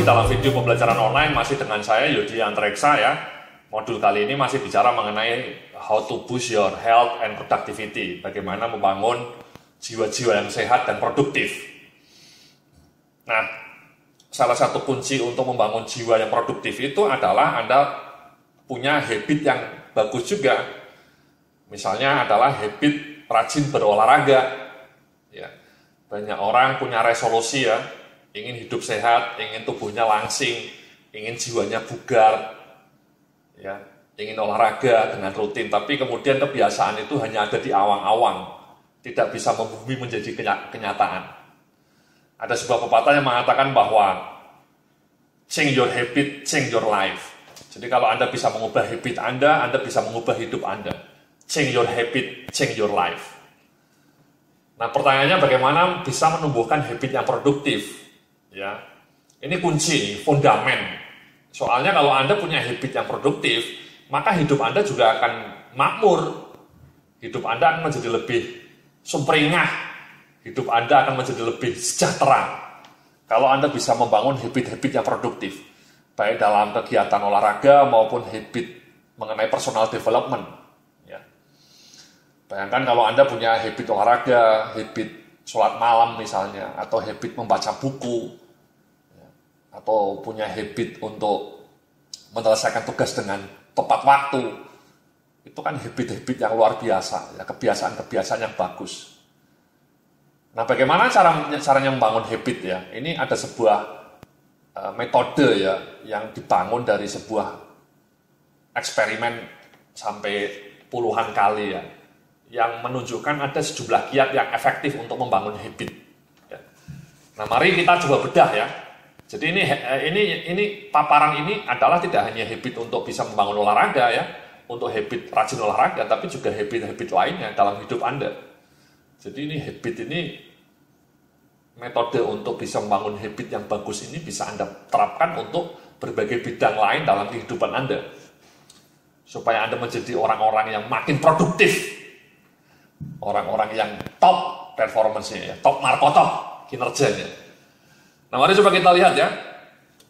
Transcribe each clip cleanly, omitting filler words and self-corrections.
dalam video pembelajaran online masih dengan saya Yudi Antreksa ya. Modul kali ini masih bicara mengenai how to boost your health and productivity. Bagaimana membangun jiwa-jiwa yang sehat dan produktif. Nah, salah satu kunci untuk membangun jiwa yang produktif itu adalah Anda punya habit yang bagus juga. Misalnya adalah habit rajin berolahraga. Ya. Banyak orang punya resolusi ya, ingin hidup sehat, ingin tubuhnya langsing, ingin jiwanya bugar, ya, ingin olahraga dengan rutin, tapi kemudian kebiasaan itu hanya ada di awang-awang, tidak bisa membumi menjadi kenyataan. Ada sebuah pepatah yang mengatakan bahwa change your habit, change your life. Jadi kalau Anda bisa mengubah habit Anda bisa mengubah hidup Anda. Change your habit, change your life. Nah, pertanyaannya bagaimana bisa menumbuhkan habit yang produktif? Ya, ini kunci, fondamen. Soalnya kalau Anda punya habit yang produktif, maka hidup Anda juga akan makmur. Hidup Anda akan menjadi lebih sumringah. Hidup Anda akan menjadi lebih sejahtera. Kalau Anda bisa membangun habit-habit yang produktif, baik dalam kegiatan olahraga maupun habit mengenai personal development. Ya. Bayangkan kalau Anda punya habit olahraga, habit sholat malam misalnya, atau habit membaca buku, atau punya habit untuk menyelesaikan tugas dengan tepat waktu, itu kan habit-habit yang luar biasa, ya, kebiasaan-kebiasaan yang bagus. Nah, bagaimana caranya membangun habit ya? Ini ada sebuah metode ya, yang dibangun dari sebuah eksperimen sampai puluhan kali ya, yang menunjukkan ada sejumlah kiat yang efektif untuk membangun habit. Ya. Nah, mari kita coba bedah ya. Jadi ini paparan ini adalah tidak hanya habit untuk bisa membangun olahraga ya, untuk habit rajin olahraga, tapi juga habit-habit lainnya dalam hidup Anda. Jadi ini habit ini, metode untuk bisa membangun habit yang bagus ini bisa Anda terapkan untuk berbagai bidang lain dalam kehidupan Anda. Supaya Anda menjadi orang-orang yang makin produktif. Orang-orang yang top performance-nya ya, top markotop kinerjanya. Nah, mari coba kita lihat ya.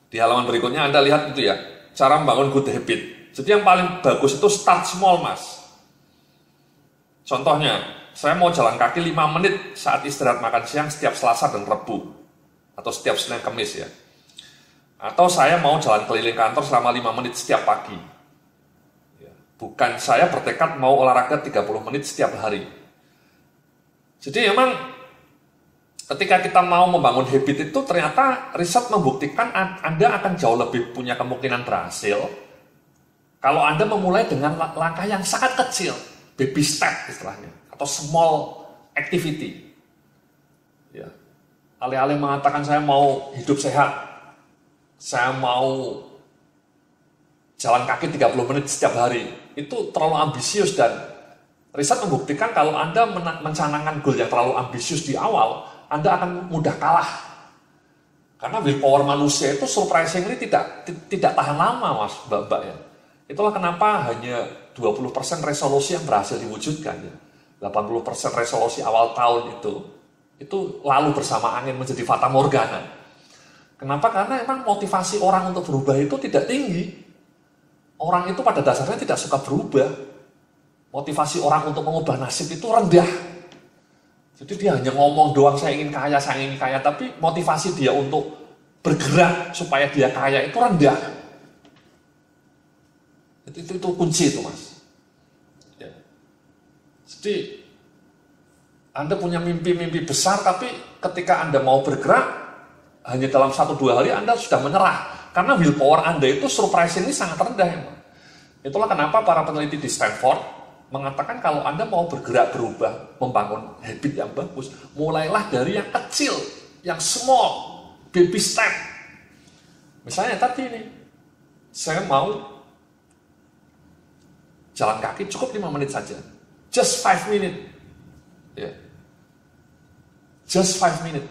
Di halaman berikutnya Anda lihat itu ya, cara membangun good habit. Jadi yang paling bagus itu start small, Mas. Contohnya, saya mau jalan kaki 5 menit saat istirahat makan siang setiap Selasa dan Rabu. Atau setiap Senin Kamis ya. Atau saya mau jalan keliling kantor selama 5 menit setiap pagi. Bukan saya bertekad mau olahraga 30 menit setiap hari. Jadi memang ketika kita mau membangun habit itu ternyata riset membuktikan Anda akan jauh lebih punya kemungkinan berhasil kalau Anda memulai dengan langkah yang sangat kecil, baby step istilahnya, atau small activity. Ya. Alih-alih mengatakan saya mau hidup sehat, saya mau jalan kaki 30 menit setiap hari, itu terlalu ambisius dan riset membuktikan kalau Anda mencanangkan goal yang terlalu ambisius di awal, Anda akan mudah kalah. Karena willpower manusia itu surprisingly tidak tahan lama, Mas, Mbak-mbak ya. Itulah kenapa hanya 20% resolusi yang berhasil diwujudkan ya. 80% resolusi awal tahun itu lalu bersama angin menjadi fata morgana. Kenapa? Karena memang motivasi orang untuk berubah itu tidak tinggi. Orang itu pada dasarnya tidak suka berubah. Motivasi orang untuk mengubah nasib itu rendah. Jadi dia hanya ngomong doang, saya ingin kaya, tapi motivasi dia untuk bergerak supaya dia kaya itu rendah. Itu kunci itu, Mas. Ya. Jadi Anda punya mimpi-mimpi besar, tapi ketika Anda mau bergerak, hanya dalam 1-2 hari Anda sudah menyerah. Karena willpower Anda itu surprisingly sangat rendah. Emang. Itulah kenapa para peneliti di Stanford mengatakan kalau Anda mau bergerak berubah, membangun habit yang bagus, mulailah dari yang kecil, yang small, baby step. Misalnya tadi ini, saya mau jalan kaki cukup 5 menit saja. Just 5 minutes. Yeah. Just 5 minutes.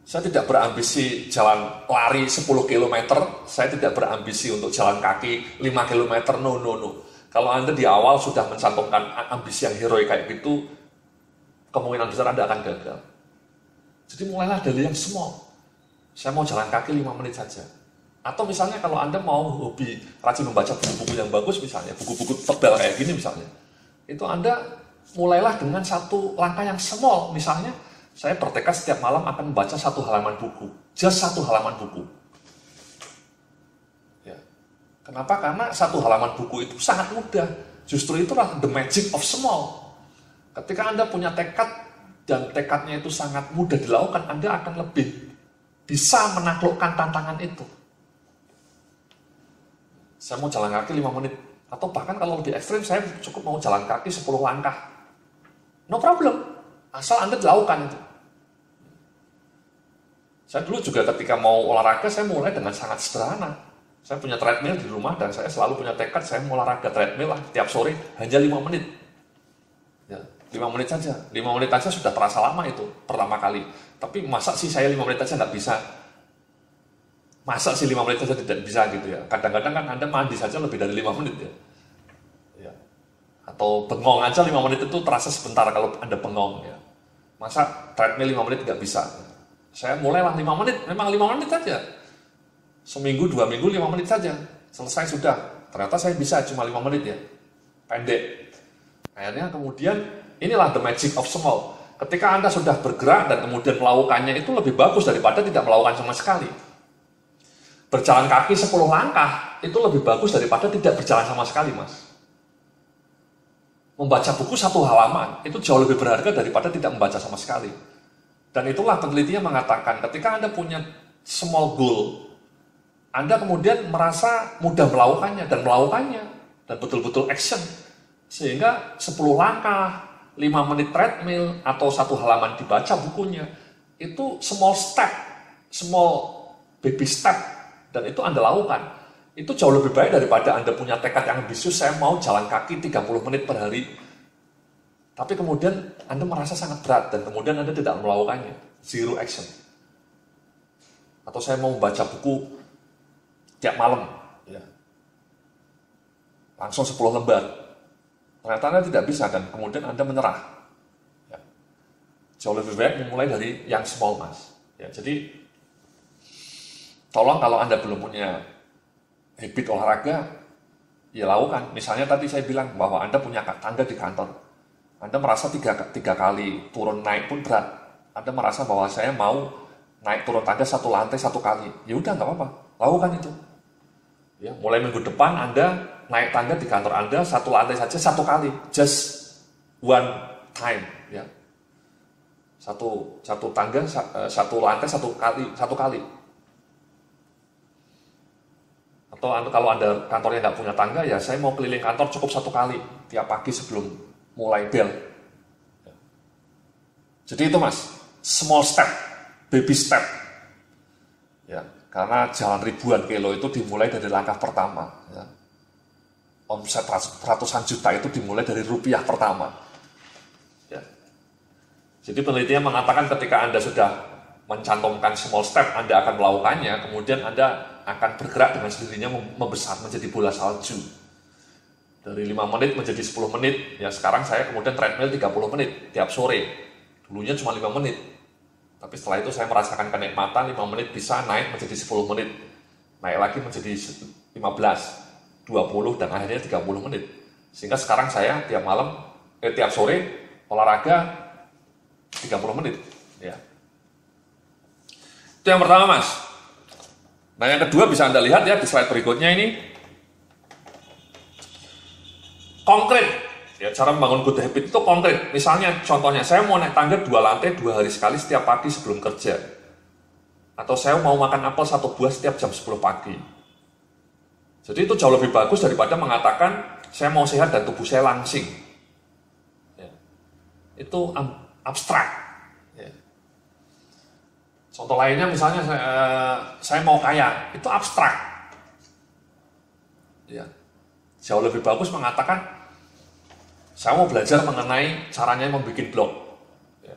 Saya tidak berambisi jalan lari 10 km, saya tidak berambisi untuk jalan kaki 5 km, no. Kalau Anda di awal sudah mencantumkan ambisi yang heroik kayak gitu, kemungkinan besar Anda akan gagal. Jadi mulailah dari yang small. saya mau jalan kaki 5 menit saja. Atau misalnya kalau Anda mau hobi rajin membaca buku-buku yang bagus misalnya, buku-buku tebal kayak gini misalnya, itu Anda mulailah dengan satu langkah yang small. Misalnya, saya bertekad setiap malam akan membaca 1 halaman buku. Just 1 halaman buku. Ya. Kenapa? Karena 1 halaman buku itu sangat mudah. Justru itulah the magic of small. Ketika Anda punya tekad, dan tekadnya itu sangat mudah dilakukan, Anda akan lebih bisa menaklukkan tantangan itu. Saya mau jalan kaki 5 menit. Atau bahkan kalau lebih ekstrim, saya cukup mau jalan kaki 10 langkah. No problem. Asal Anda dilakukan itu. Saya dulu juga ketika mau olahraga, saya mulai dengan sangat sederhana. Saya punya treadmill di rumah dan saya selalu punya tekad, saya mau olahraga treadmill lah tiap sore hanya 5 menit. Ya, 5 menit saja. 5 menit saja sudah terasa lama itu pertama kali. Tapi masa sih saya 5 menit saja nggak bisa? Masa sih 5 menit saja tidak bisa gitu ya? Kadang-kadang kan Anda mandi saja lebih dari 5 menit ya. Ya. Atau bengong aja 5 menit itu terasa sebentar kalau Anda bengong ya. Masa treadmill 5 menit nggak bisa? Saya mulailah 5 menit, memang 5 menit saja. Seminggu, 2 minggu, 5 menit saja. Selesai sudah. Ternyata saya bisa cuma 5 menit ya. Pendek. Akhirnya kemudian, inilah the magic of small. Ketika Anda sudah bergerak dan kemudian melakukannya itu lebih bagus daripada tidak melakukan sama sekali. Berjalan kaki 10 langkah itu lebih bagus daripada tidak berjalan sama sekali, Mas. Membaca buku 1 halaman itu jauh lebih berharga daripada tidak membaca sama sekali. Dan itulah penelitian mengatakan ketika Anda punya small goal, Anda kemudian merasa mudah melakukannya dan betul-betul action. Sehingga 10 langkah, 5 menit treadmill atau 1 halaman dibaca bukunya, itu small step, small baby step. Dan itu Anda lakukan, itu jauh lebih baik daripada Anda punya tekad yang ambisius, saya mau jalan kaki 30 menit per hari. Tapi kemudian Anda merasa sangat berat, dan kemudian Anda tidak melakukannya. Zero action. Atau saya mau membaca buku tiap malam. Ya. Langsung 10 lembar. Ternyata Anda tidak bisa, dan kemudian Anda menyerah. Ya. Jauh lebih baik memulai dari yang small, Mas. Ya, jadi tolong kalau Anda belum punya habit olahraga, ya lakukan. Misalnya tadi saya bilang bahwa Anda punya tangga di kantor. Anda merasa tiga kali turun naik pun berat. Anda merasa bahwa saya mau naik turun tangga 1 lantai 1 kali. Ya udah nggak apa-apa, lakukan itu. Ya, mulai minggu depan Anda naik tangga di kantor Anda 1 lantai saja 1 kali. Just one time. Ya. Satu tangga, 1 lantai 1 kali. Atau kalau Anda kantornya nggak punya tangga, ya saya mau keliling kantor cukup 1 kali tiap pagi sebelum mulai bel. Jadi itu, Mas, small step, baby step. Ya, karena jalan ribuan kilo itu dimulai dari langkah pertama. Ya. Omset ratusan juta itu dimulai dari rupiah pertama. Ya. Jadi penelitian mengatakan ketika Anda sudah mencantumkan small step, Anda akan melakukannya, kemudian Anda akan bergerak dengan sendirinya membesar menjadi bola salju. Dari 5 menit menjadi 10 menit, ya sekarang saya kemudian treadmill 30 menit tiap sore. Dulunya cuma 5 menit. Tapi setelah itu saya merasakan kenikmatan, 5 menit bisa naik menjadi 10 menit. Naik lagi menjadi 15, 20, dan akhirnya 30 menit. Sehingga sekarang saya tiap sore olahraga 30 menit. Ya. Itu yang pertama, Mas. Nah, yang kedua bisa Anda lihat ya di slide berikutnya ini. Konkret. Ya, cara membangun good habit itu konkret. Misalnya, contohnya, saya mau naik tangga 2 lantai 2 hari sekali setiap pagi sebelum kerja. Atau saya mau makan apel 1 buah setiap jam 10 pagi. Jadi itu jauh lebih bagus daripada mengatakan, saya mau sehat dan tubuh saya langsing. Ya. Itu abstrak. Ya. Contoh lainnya misalnya saya mau kaya, itu abstrak. Ya. Jauh lebih bagus mengatakan saya mau belajar mengenai caranya membuat blog. Ya.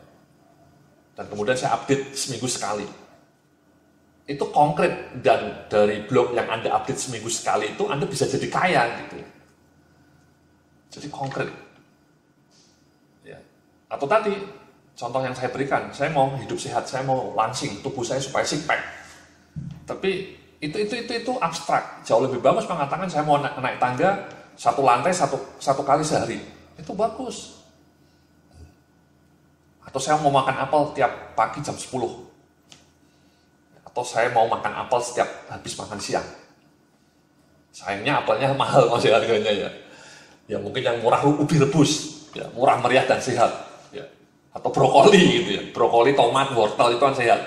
Dan kemudian saya update seminggu sekali. Itu konkret, dan dari blog yang Anda update seminggu sekali itu Anda bisa jadi kaya gitu. Jadi konkret. Ya. Atau tadi contoh yang saya berikan, saya mau hidup sehat, saya mau langsing tubuh saya supaya six pack. Tapi itu abstrak. Jauh lebih bagus mengatakan saya mau naik tangga satu lantai satu kali sehari. Itu bagus. Atau saya mau makan apel tiap pagi jam 10. Atau saya mau makan apel setiap habis makan siang. Sayangnya apelnya mahal masih harganya ya. Ya mungkin yang murah ubi rebus, ya, murah meriah dan sehat. Ya. Atau brokoli gitu ya. Brokoli, tomat, wortel itu kan sehat.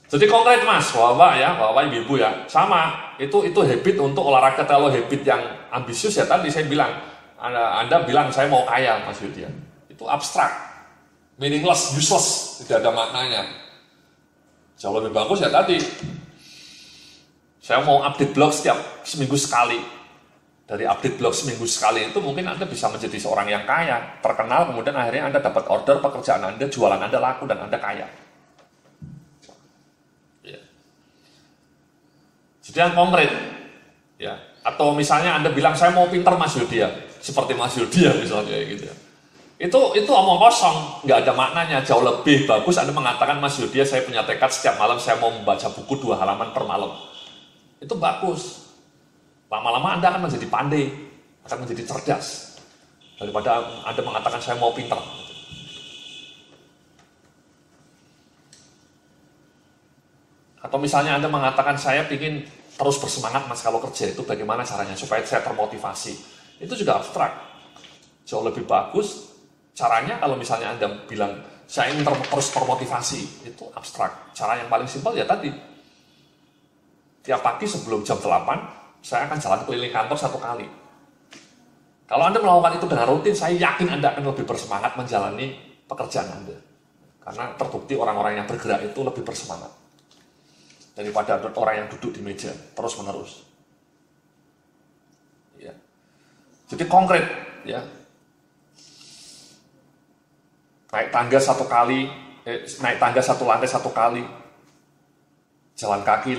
Jadi konkret mas, bapak ibu ya, sama itu habit untuk olahraga. Kalau habit yang ambisius ya tadi saya bilang, anda bilang saya mau kaya mas Yudian, itu abstrak, meaningless, useless, tidak ada maknanya. Jauh lebih bagus ya tadi, saya mau update blog setiap seminggu sekali. Dari update blog seminggu sekali itu mungkin anda bisa menjadi seorang yang kaya, terkenal, kemudian akhirnya anda dapat order pekerjaan anda, jualan anda laku dan anda kaya. Jadi yang konkret, ya. Atau misalnya Anda bilang saya mau pintar Mas Yudia, seperti Mas Yudia misalnya gitu. Itu omong kosong, nggak ada maknanya. Jauh lebih bagus Anda mengatakan Mas Yudia saya punya tekad setiap malam saya mau membaca buku 2 halaman per malam. Itu bagus. Lama-lama Anda akan menjadi pandai, akan menjadi cerdas daripada Anda mengatakan saya mau pintar. Atau misalnya Anda mengatakan saya ingin terus bersemangat mas kalau kerja, itu bagaimana caranya supaya saya termotivasi. Itu juga abstrak. Jauh lebih bagus caranya kalau misalnya Anda bilang saya ingin terus termotivasi, itu abstrak. Cara yang paling simpel ya tadi. Tiap pagi sebelum jam 8, saya akan jalan keliling kantor 1 kali. Kalau Anda melakukan itu dengan rutin, saya yakin Anda akan lebih bersemangat menjalani pekerjaan Anda. Karena terbukti orang-orang yang bergerak itu lebih bersemangat daripada orang yang duduk di meja terus menerus. Ya. Jadi konkret, ya. Naik tangga 1 kali, naik tangga 1 lantai 1 kali, jalan kaki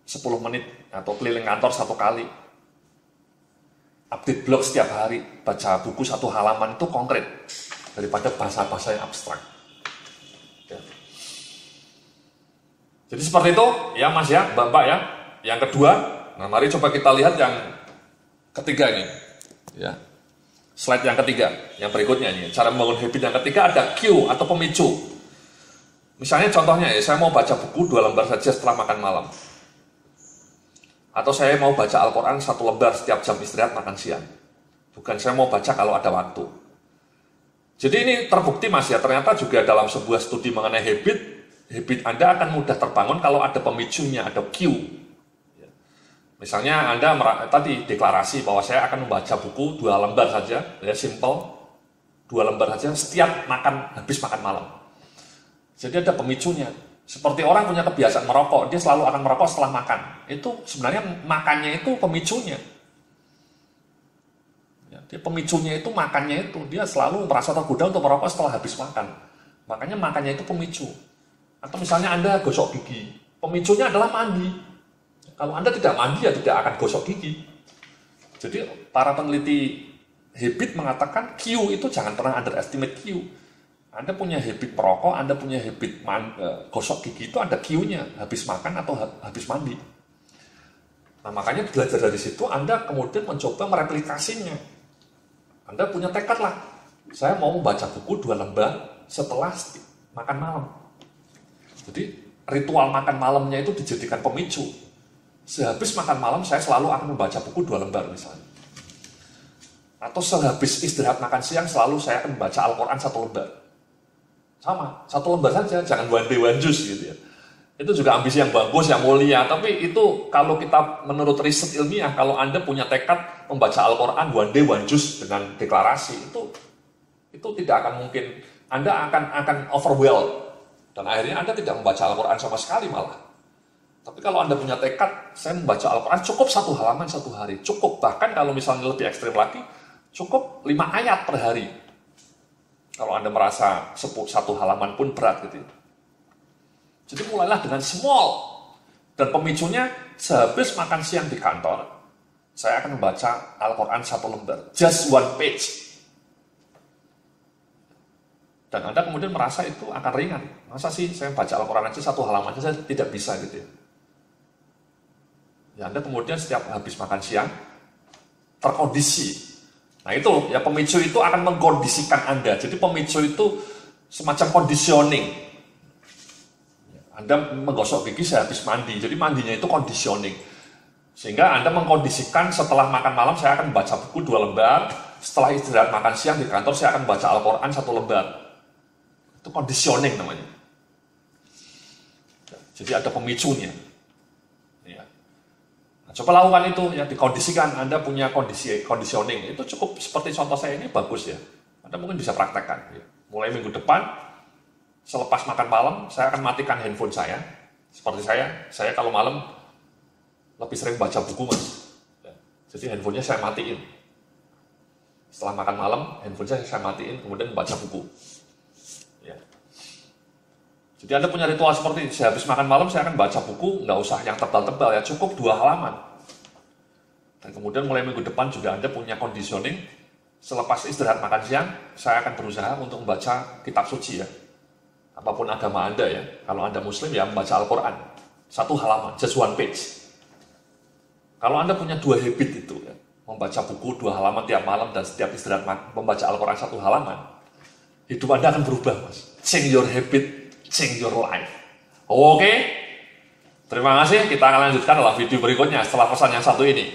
10 menit atau keliling kantor 1 kali, update blog setiap hari, baca buku 1 halaman, itu konkret daripada bahasa-bahasa yang abstrak. Jadi seperti itu, ya mas ya, mbak ya. Yang kedua, nah mari coba kita lihat yang ketiga ini. Ya. Slide yang ketiga, yang berikutnya ini. Cara membangun habit yang ketiga ada cue atau pemicu. Misalnya contohnya ya, saya mau baca buku 2 lembar saja setelah makan malam. Atau saya mau baca Al-Quran 1 lembar setiap jam istirahat makan siang. Bukan saya mau baca kalau ada waktu. Jadi ini terbukti mas ya, ternyata juga dalam sebuah studi mengenai habit Anda akan mudah terbangun kalau ada pemicunya, ada cue. Misalnya Anda tadi deklarasi bahwa saya akan membaca buku 2 lembar saja, ya simple, 2 lembar saja setiap habis makan malam. Jadi ada pemicunya. Seperti orang punya kebiasaan merokok, dia selalu akan merokok setelah makan. Itu sebenarnya makannya itu pemicunya. Ya, dia pemicunya itu makannya itu, dia selalu merasa tergoda untuk merokok setelah habis makan. Makanya makannya itu pemicu. Atau misalnya Anda gosok gigi, pemicunya adalah mandi. Kalau Anda tidak mandi, ya tidak akan gosok gigi. Jadi para peneliti habit mengatakan Q itu jangan pernah underestimate Q. Anda punya habit merokok, Anda punya habit gosok gigi, itu ada Q-nya, habis makan atau habis mandi. Nah makanya belajar dari situ, Anda kemudian mencoba mereplikasinya. Anda punya tekad lah, saya mau membaca buku 2 lembar setelah makan malam. Jadi ritual makan malamnya itu dijadikan pemicu. Sehabis makan malam saya selalu akan membaca buku 2 lembar misalnya. Atau sehabis istirahat makan siang selalu saya akan membaca Al-Quran 1 lembar. Sama, 1 lembar saja, jangan one day one juice gitu ya. Itu juga ambisi yang bagus, yang mulia. Tapi itu kalau kita menurut riset ilmiah, kalau Anda punya tekad membaca Al-Quran one day one juice dengan deklarasi, itu tidak akan mungkin. Anda akan overwhelmed. Dan akhirnya Anda tidak membaca Al-Quran sama sekali malah. Tapi kalau Anda punya tekad, saya membaca Al-Quran cukup 1 halaman 1 hari. Cukup, bahkan kalau misalnya lebih ekstrim lagi, cukup 5 ayat per hari. Kalau Anda merasa 1 halaman pun berat gitu. Jadi mulailah dengan small. Dan pemicunya, sehabis makan siang di kantor, saya akan membaca Al-Quran 1 lembar. Just 1 page. Dan Anda kemudian merasa itu akan ringan. Masa sih saya baca Al-Quran aja 1 halaman aja saya tidak bisa gitu ya. Ya Anda kemudian setiap habis makan siang, terkondisi. Nah itu, ya pemicu itu akan mengkondisikan Anda. Jadi pemicu itu semacam conditioning. Anda menggosok gigi saya habis mandi, jadi mandinya itu conditioning. Sehingga Anda mengkondisikan setelah makan malam saya akan baca buku 2 lembar, setelah istirahat makan siang di kantor saya akan baca Al-Quran 1 lembar. Itu conditioning namanya. Jadi ada pemicunya. Ya. Nah, coba lakukan itu, ya dikondisikan. Anda punya conditioning. Itu cukup seperti contoh saya ini bagus ya. Anda mungkin bisa praktekkan. Ya. Mulai minggu depan, selepas makan malam, saya akan matikan handphone saya. Seperti saya kalau malam lebih sering baca buku mas. Ya. Jadi handphonenya saya matiin. Setelah makan malam, handphone saya matiin, kemudian baca buku. Ya. Jadi Anda punya ritual seperti ini, saya habis makan malam saya akan baca buku, nggak usah yang tebal-tebal ya, cukup 2 halaman. Dan kemudian mulai minggu depan juga Anda punya conditioning, selepas istirahat makan siang, saya akan berusaha untuk membaca kitab suci ya. Apapun agama Anda ya, kalau Anda Muslim ya membaca Al-Quran, 1 halaman, just 1 page. Kalau Anda punya 2 habit itu ya, membaca buku 2 halaman tiap malam dan setiap istirahat membaca Al-Quran 1 halaman, hidup Anda akan berubah mas. Change your habit, change your life. Oke? Terima kasih, kita akan lanjutkan dalam video berikutnya setelah pesan yang satu ini.